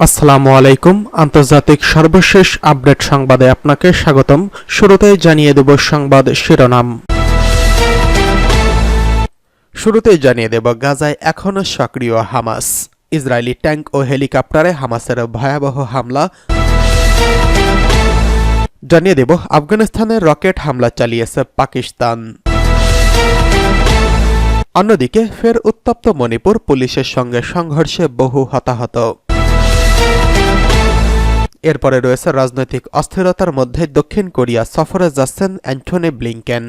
আসসালামু আলাইকুম। আন্তর্জাতিক সর্বশেষ আপডেট সংবাদে আপনাকে স্বাগতম। শুরুতেই জানিয়ে দেব সংবাদ শিরোনাম। গাজায় এখনও সক্রিয় হামাস। ইসরায়েলি ট্যাঙ্ক ও হেলিকপ্টারে হামাসের ভয়াবহ হামলা। জানিয়ে দেব আফগানিস্তানে রকেট হামলা চালিয়েছে পাকিস্তান। অন্যদিকে ফের উত্তপ্ত মণিপুর, পুলিশের সঙ্গে সংঘর্ষে বহু হতাহত। এরপরে রয়েছে রাজনৈতিক অস্থিরতার মধ্যে দক্ষিণ কোরিয়া সফরে যাচ্ছেন অ্যান্টনি ব্লিংকেন।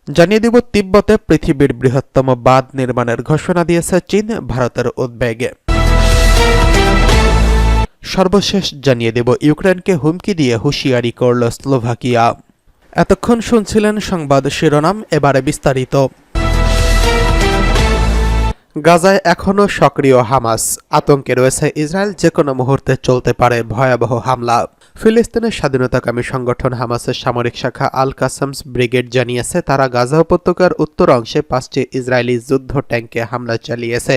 জানিয়ে দিব তিব্বতে পৃথিবীর বৃহত্তম বাঁধ নির্মাণের ঘোষণা দিয়েছে চীন, ভারতের উদ্বেগে। সর্বশেষ জানিয়ে দেব ইউক্রেনকে হুমকি দিয়ে হুঁশিয়ারি করল স্লোভাকিয়া। এতক্ষণ শুনছিলেন সংবাদ শিরোনাম, এবারে বিস্তারিত। গাজায় এখনও সক্রিয় হামাস। আতঙ্কে রয়েছে ইসরায়েল, যে কোনো মুহূর্তে চলতে পারে ভয়াবহ হামলা। ফিলিস্তিনের স্বাধীনতাকামী সংগঠন হামাসের সামরিক শাখা আল কাসামস ব্রিগেড জানিয়েছে তারা গাজা উপত্যকার উত্তর অংশে 5টি ইসরায়েলি যুদ্ধ ট্যাঙ্কে হামলা চালিয়েছে।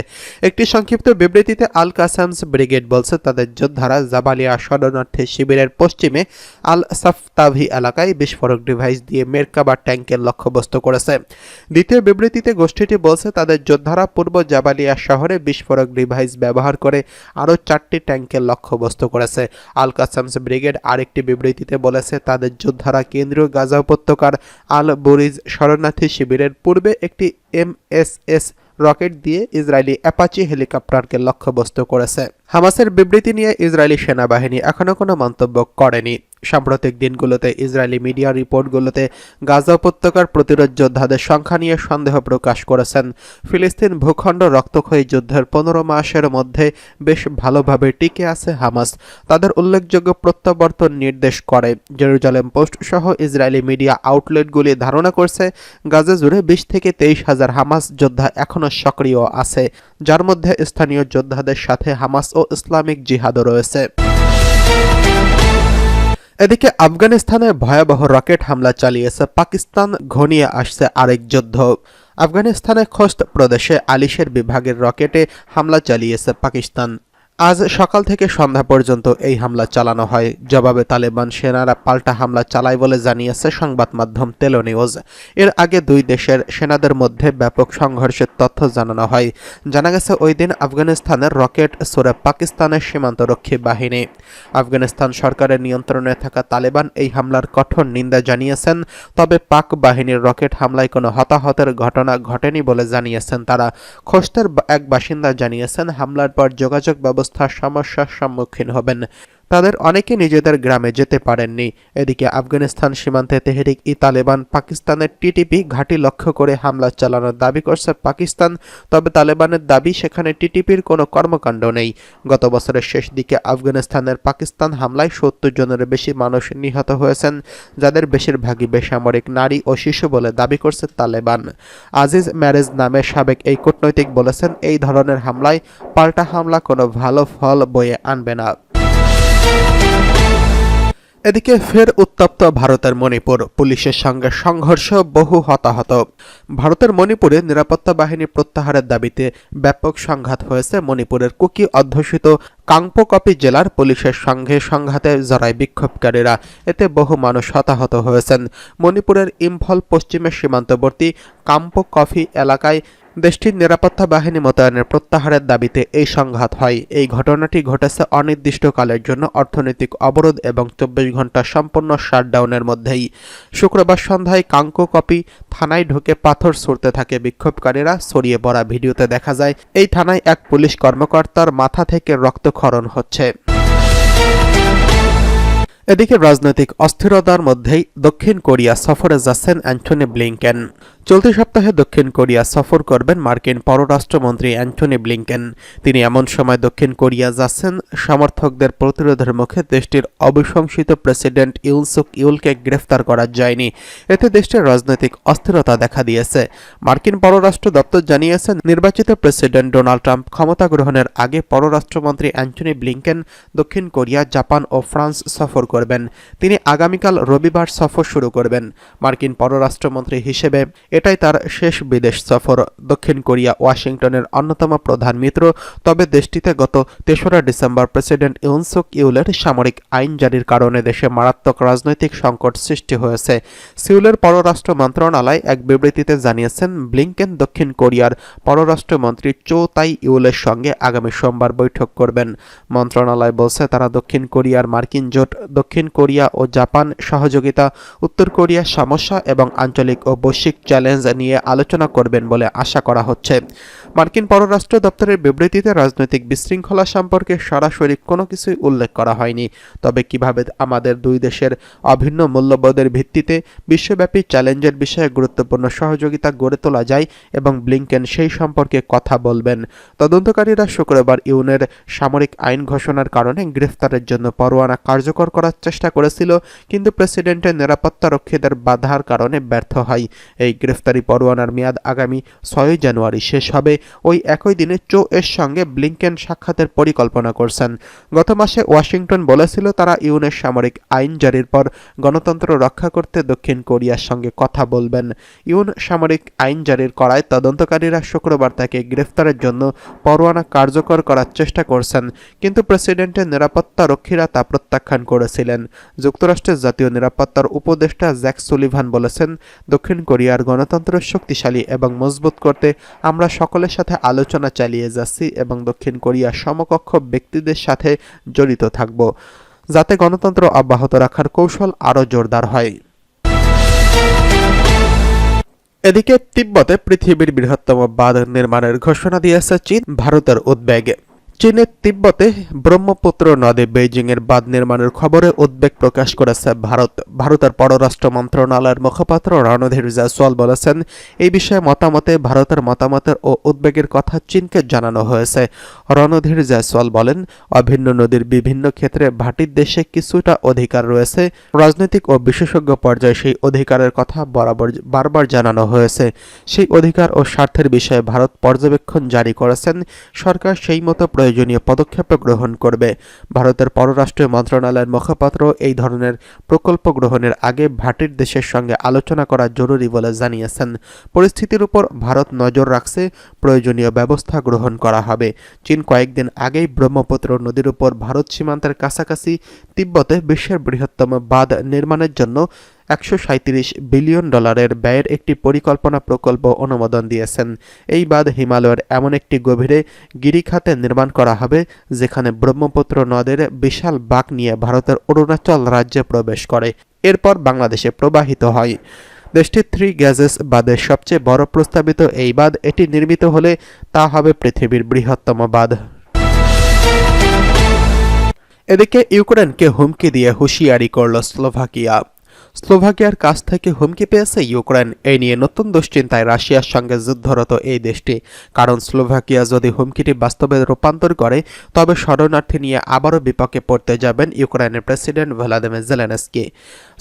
একটি সংক্ষিপ্ত বিবৃতিতে আল কাসামস ব্রিগেড বলছে তাদের যোদ্ধারা জাবালিয়া শরণার্থী শিবিরের পশ্চিমে আল সাফতাভি এলাকায় বিস্ফোরক ডিভাইস দিয়ে মেরকাবা ট্যাঙ্কের লক্ষ্যবস্তু করেছে। দ্বিতীয় বিবৃতিতে গোষ্ঠীটি বলছে তাদের যোদ্ধারা পূর্ব জাবালিয়া শহরে বিস্ফোরক ডিভাইস ব্যবহার করে আরও 4টি ট্যাঙ্কের লক্ষ্যবস্তু করেছে। আল কাসামস ব্রিগেড আরেকটি বিবৃতিতে বলেছে তাদের যোদ্ধারা কেন্দ্রীয় গাজা উপত্যকার আল বুরিজ শরণার্থী শিবিরের পূর্বে একটি MSS রকেট দিয়ে ইসরায়েলি অ্যাপাচি হেলিকপ্টারকে লক্ষ্যবস্তু করেছে। হামাসের বিবৃতি নিয়ে ইসরায়েলি সেনাবাহিনী এখনও কোনো মন্তব্য করেনি। সাম্প্রতিক দিনগুলোতে ইসরায়েলি মিডিয়া রিপোর্টগুলোতে গাজা উপত্যকার প্রতিরোধ যোদ্ধাদের সংখ্যা নিয়ে সন্দেহ প্রকাশ করেছেন। ফিলিস্তিন ভূখণ্ড রক্তক্ষয়ী যুদ্ধের 15 মাসের মধ্যে বেশ ভালোভাবে টিকে আছে হামাস। তাদের উল্লেখযোগ্য প্রত্যাবর্তন নির্দেশ করে। জেরুজালেম পোস্ট সহ ইসরায়েলি মিডিয়া আউটলেটগুলি ধারণা করছে গাজা জুড়ে 20 থেকে 23 হাজার হামাস যোদ্ধা এখনও সক্রিয় আছে, যার মধ্যে স্থানীয় যোদ্ধাদের সাথে হামাস ও ইসলামিক জিহাদও রয়েছে। এদিকে আফগানিস্তানে ভয়াবহ রকেট হামলা চালিয়েছে পাকিস্তান, ঘনিয়ে আসছে আরেক যুদ্ধ। আফগানিস্তানে খোস্ত প্রদেশে আলিশের বিভাগের রকেটে হামলা চালিয়েছে পাকিস্তান। আজ সকাল থেকে সন্ধ্যা পর্যন্ত এই হামলা চালানো হয়। জবাবে তালেবান সেনারা পাল্টা হামলা চালায় বলে জানিয়েছে সংবাদ মাধ্যম তেলো নিউজ। এর আগে দুই দেশের সেনাদের মধ্যে ব্যাপক সংঘর্ষের তথ্য জানানো হয়। জানা গেছে ওই দিন আফগানিস্তানের রকেট ছুড়ে পাকিস্তানের সীমান্তরক্ষী বাহিনী। আফগানিস্তান সরকারের নিয়ন্ত্রণে থাকা তালেবান এই হামলার কঠোর নিন্দা জানিয়েছেন। তবে পাক বাহিনীর রকেট হামলায় কোনো হতাহতের ঘটনা ঘটেনি বলে জানিয়েছেন তারা। খোস্তের এক বাসিন্দা জানিয়েছেন হামলার পর যোগাযোগ ব্যবস্থা সমস্যার সম্মুখীন হবেন। তাদের অনেকে নিজেদের গ্রামে যেতে পারেননি। এদিকে আফগানিস্তান সীমান্তে তেহরিক-ই-তালেবান পাকিস্তানের টিটিপি ঘাঁটি লক্ষ্য করে হামলা চালানোর দাবি করছে পাকিস্তান। তবে তালেবানের দাবি সেখানে টিটিপির কোনো কর্মকাণ্ড নেই। গত বছরের শেষ দিকে আফগানিস্তানের পাকিস্তান হামলায় 70 জনের বেশি মানুষ নিহত হয়েছেন, যাদের বেশিরভাগই বেসামরিক নারী ও শিশু বলে দাবি করছে তালেবান। আজিজ ম্যারেজ নামে সাবেক এই কূটনৈতিক বলেছেন এই ধরনের হামলায় পাল্টা হামলা কোনো ভালো ফল বয়ে আনবে না। এদিকে ফের উত্তপ্ত ভারতের মণিপুর, পুলিশের সঙ্গে সংঘর্ষ, বহু হতাহত। ভারতের মণিপুরে নিরাপত্তা বাহিনী প্রত্যাহারের দাবিতে ব্যাপক সংঘাত হয়েছে মণিপুরের কুকি অধ্যুষিত কাংপোকপি জেলার পুলিশের সঙ্গে সংঘাতে জড়ায় বিক্ষোভকারীরা। এতে বহু মানুষ হতাহত হয়েছেন। মণিপুরের ইম্ফল পশ্চিমের সীমান্তবর্তী কাংপোকপি এলাকায় দেশটির নিরাপত্তা বাহিনী মোতায়েনের প্রত্যাহারের দাবিতে এই সংঘাত হয়। এই ঘটনাটি ঘটেছে অনির্দিষ্টকালের জন্য অর্থনৈতিক অবরোধ এবং 24 ঘন্টা সম্পূর্ণ শাটডাউনের মধ্যেই। শুক্রবার সন্ধ্যায় কাংপোকপি থানায় ঢুকে পাথর ছুড়তে থাকে বিক্ষোভকারীরা। ছড়িয়ে পড়া ভিডিওতে দেখা যায় এই থানায় এক পুলিশ কর্মকর্তার মাথা থেকে রক্তক্ষরণ হচ্ছে। এদিকে রাজনৈতিক অস্থিরতার মধ্যেই দক্ষিণ কোরিয়া সফরে যাচ্ছেন অ্যান্টনি ব্লিংকেন। চলতি সপ্তাহে দক্ষিণ কোরিয়া সফর করবেন মার্কিন পররাষ্ট্রমন্ত্রী অ্যান্টনি ব্লিংকেন। তিনি এমন সময় দক্ষিণ কোরিয়া যাচ্ছেন সমর্থকদের প্রতিরোধের মুখে দেশটির অবিশংসিত প্রেসিডেন্ট ইউন সুক ইউলকে গ্রেফতার করা যায়নি। এতে দেশটির রাজনৈতিক অস্থিরতা দেখা দিয়েছে। মার্কিন পররাষ্ট্র দপ্তর জানিয়েছে, নির্বাচিত প্রেসিডেন্ট ডোনাল্ড ট্রাম্প ক্ষমতা গ্রহণের আগে পররাষ্ট্রমন্ত্রী অ্যান্টনি ব্লিংকেন দক্ষিণ কোরিয়া, জাপান ও ফ্রান্স সফর করবেন। তিনি আগামীকাল রবিবার সফর শুরু করবেন। মার্কিন পররাষ্ট্রমন্ত্রী হিসেবে এটাই তার শেষ বিদেশ সফর। দক্ষিণ কোরিয়া ওয়াশিংটনের অন্যতম প্রধান মিত্র, তবে দেশটিতে গত ৩রা ডিসেম্বর প্রেসিডেন্ট ইউন সুক ইউলের সামরিক আইন জারির কারণে দেশে মারাত্মক রাজনৈতিক সংকট সৃষ্টি হয়েছে। সিউলের পররাষ্ট্র মন্ত্রণালয় এক বিবৃতিতে জানিয়েছেন, ব্লিংকেন দক্ষিণ কোরিয়ার পররাষ্ট্রমন্ত্রী চো তাই ইউলের সঙ্গে আগামী সোমবার বৈঠক করবেন। মন্ত্রণালয় বলছে, তারা দক্ষিণ কোরিয়ার মার্কিন জোট, দক্ষিণ কোরিয়া ও জাপান সহযোগিতা, উত্তর কোরিয়ার সমস্যা এবং আঞ্চলিক ও বৈশ্বিক চ্যালেঞ্জ নিয়ে আলোচনা করবেন বলে আশা করা হচ্ছে। মার্কিন পররাষ্ট্র দপ্তরের বিবৃতিতে রাজনৈতিক বিশৃঙ্খলা সম্পর্কে সরাসরি কোনো কিছুই উল্লেখ করা হয়নি। তবে কিভাবে আমাদের দুই দেশের অভিন্ন মূল্যবোধের ভিত্তিতে বিশ্বব্যাপী চ্যালেঞ্জের বিষয়ে গুরুত্বপূর্ণ সহযোগিতা গড়ে তোলা যায় এবং ব্লিংকেন সেই সম্পর্কে কথা বলবেন। তদন্তকারীরা শুক্রবার ইউনের সামরিক আইন ঘোষণার কারণে গ্রেফতারের জন্য পরোয়ানা কার্যকর করার চেষ্টা করেছিল, কিন্তু প্রেসিডেন্টের নিরাপত্তা রক্ষীদের বাধার কারণে ব্যর্থ হয়। এই গ্রেফতারি পরোয়ানার মেয়াদ আগামী ৬ জানুয়ারি শেষ হবে। ওই একই দিনে চো এর সঙ্গে ব্লিংকেন সাক্ষাতের পরিকল্পনা করছেন। গত মাসে ওয়াশিংটন বলেছিল, তারা ইউনের সামরিক আইন জারির পর গণতন্ত্র রক্ষা করতে দক্ষিণ কোরিয়ার সঙ্গে কথা বলবেন। ইউন সামরিক আইন জারির করায় তদন্তকারীরা শুক্রবার তাকে গ্রেফতারের জন্য পরোয়ানা কার্যকর করার চেষ্টা করছেন, কিন্তু প্রেসিডেন্টের নিরাপত্তা রক্ষীরা তা প্রত্যাখ্যান করেছিলেন। যুক্তরাষ্ট্রের জাতীয় নিরাপত্তার উপদেষ্টা জ্যাক সুলিভান বলেছেন, দক্ষিণ কোরিয়ার গণতন্ত্র শক্তিশালী এবং মজবুত করতে আমরা সকলের সাথে আলোচনা চালিয়ে যাচ্ছি এবং দক্ষিণ কোরিয়ার সমকক্ষ ব্যক্তিদের সাথে জড়িত থাকব, যাতে গণতন্ত্র অব্যাহত রাখার কৌশল আরও জোরদার হয়। এদিকে তিব্বতে পৃথিবীর বৃহত্তম বাঁধ নির্মাণের ঘোষণা দিয়েছে চীন। ভারতের উদ্বেগ। চীনের তিব্বতে ব্রহ্মপুত্র নদে বেইজিংয়ের বাঁধ নির্মাণের খবরে উদ্বেগ প্রকাশ করেছে ভারতের পররাষ্ট্র মন্ত্রণালয়ের মুখপাত্র রণধীর জয়সওয়াল বলেছেন, এই বিষয়ে ভারতের মতামতের ও উদ্বেগের কথা চীনকে জানানো হয়েছে। রণধীর জয়সওয়াল বলেন, অভিন্ন নদীর বিভিন্ন ক্ষেত্রে ভাটির দেশে কিছুটা অধিকার রয়েছে। রাজনৈতিক ও বিশেষজ্ঞ পর্যায়ে সেই অধিকারের কথা বারবার জানানো হয়েছে। সেই অধিকার ও স্বার্থের বিষয়ে ভারত পর্যবেক্ষণ জারি করেছেন। সরকার সেই মতো প্রয়োজনীয় পদক্ষেপ গ্রহণ করবে। ভারতের পররাষ্ট্র মন্ত্রণালয়ের মুখপাত্র এই ধরনের প্রকল্প গ্রহণের আগে ভাটির দেশের সঙ্গে আলোচনা করা জরুরি বলে জানিয়েছেন। পরিস্থিতির উপর ভারত নজর রাখছে, প্রয়োজনীয় ব্যবস্থা গ্রহণ করা হবে। চীন কয়েকদিন আগেই ব্রহ্মপুত্র নদীর উপর ভারত সীমান্তের কাছাকাছি তিব্বতে বিশ্বের বৃহত্তম বাঁধ নির্মাণের জন্য $137 বিলিয়ন ব্যয়ের একটি পরিকল্পনা প্রকল্প অনুমোদন দিয়েছেন। এই বাঁধ হিমালয়ের এমন একটি গভীরে গিরিখাতে নির্মাণ করা হবে, যেখানে ব্রহ্মপুত্র নদের বিশাল বাঁক নিয়ে ভারতের অরুণাচল রাজ্যে প্রবেশ করে, এরপর বাংলাদেশে প্রবাহিত হয়। দেশটির 3 গ্যাজেস বাঁধের সবচেয়ে বড় প্রস্তাবিত এই বাঁধ, এটি নির্মিত হলে তা হবে পৃথিবীর বৃহত্তম বাঁধ। এদিকে ইউক্রেনকে হুমকি দিয়ে হুঁশিয়ারি করল স্লোভাকিয়া। স্লোভাকিয়ার কাছ থেকে হুমকি পেয়েছে ইউক্রেন। এই নিয়ে নতুন দুশ্চিন্তায় রাশিয়ার সঙ্গে যুদ্ধরত এই দেশটি। কারণ স্লোভাকিয়া যদি হুমকিটি বাস্তবে রূপান্তর করে, তবে শরণার্থী নিয়ে আবারও বিপক্ষে পড়তে যাবেন ইউক্রেনের প্রেসিডেন্ট ভ্লাদিমির জেলেনস্কি।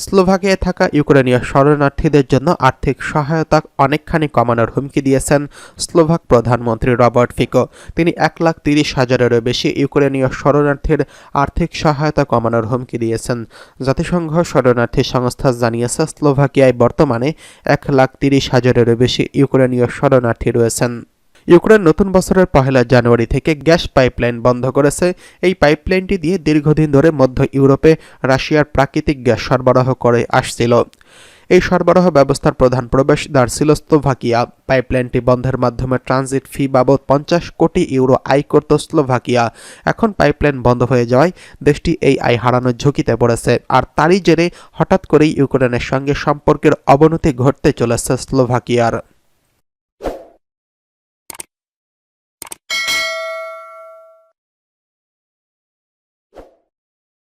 স্লোভাকিয়ায় থাকা ইউক্রেনীয় শরণার্থীদের জন্য আর্থিক সহায়তা অনেকখানি কমানোর হুমকি দিয়েছেন স্লোভাক প্রধানমন্ত্রী রবার্ট ফিকো। তিনি 1,30,000-এরও বেশি ইউক্রেনীয় শরণার্থীর আর্থিক সহায়তা কমানোর হুমকি দিয়েছেন। জাতিসংঘ শরণার্থী সংস্থা জানিয়েছে, স্লোভাকিয়ায় বর্তমানে 1,30,000-এরও বেশি ইউক্রেনীয় শরণার্থী রয়েছেন। ইউক্রেন নতুন বছরের 1 জানুয়ারি থেকে গ্যাস পাইপলাইন বন্ধ করেছে। এই পাইপলাইনটি দিয়ে দীর্ঘদিন ধরে মধ্য ইউরোপে রাশিয়ার প্রাকৃতিক গ্যাস সরবরাহ করে আসছিল। এই সরবরাহ ব্যবস্থার প্রধান প্রবেশদ্বার ছিল স্লোভাকিয়া। পাইপলাইনটি বন্ধের মাধ্যমে ট্রানজিট ফি বাবদ 50 কোটি ইউরো আয় করত স্লোভাকিয়া। এখন পাইপলাইন বন্ধ হয়ে যাওয়ায় দেশটি এই আয় হারানোর ঝুঁকিতে পড়েছে। আর তারই জেরে হঠাৎ করেই ইউক্রেনের সঙ্গে সম্পর্কের অবনতি ঘটতে চলেছে স্লোভাকিয়ার।